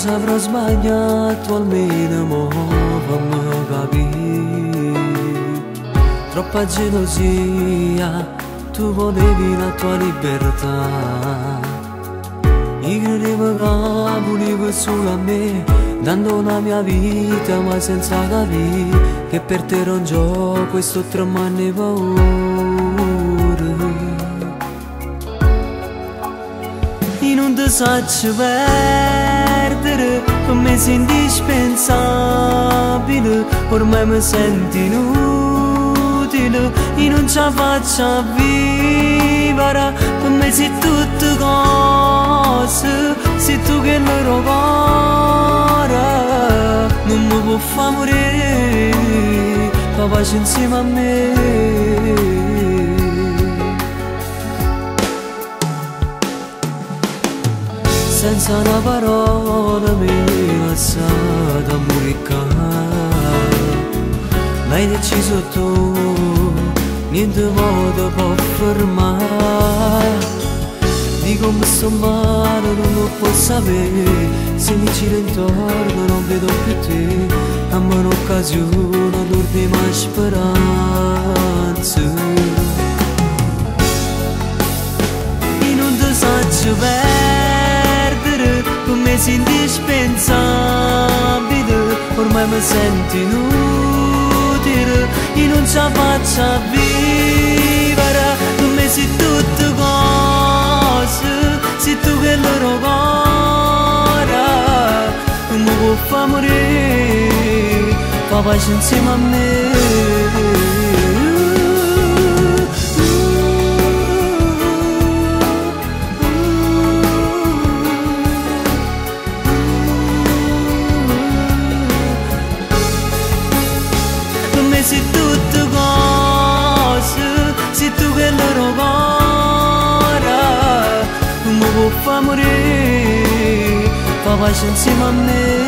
se avrò sbagliato almeno mo fammi capire. Troppa gelosia, tu volevi la tua libertà. Io credevo che volevo solo a me, dando la mia vita ma senza capire che per te era un gioco e sto tremando paura. Io non ti saccio perdere, per me sei indispensabile, ormai mi senti inutile, io non ce la faccio a vivere, per me sei tutte cose, sei tu che loro cuore, non mi può far morire, papà c'è insieme a me. Senza una parola mi lasciata morire, l'hai deciso tu, niente modo può fermare. Dico mi sto male, non lo può sapere, se mi giro intorno non vedo più te, a me un'occasione l'ultima speranza. Io non ti saccio perdere, per me sei indispensabile, ormai mi sento inutile, io non ce la faccio a vivere, per me sei tutte cose, sei tu che loro cuore, non mi può far morire, papà c'è insieme a me. Sei tutte cose, sei tu che loro cuore, non mi può far morire, papà c'è insieme a me.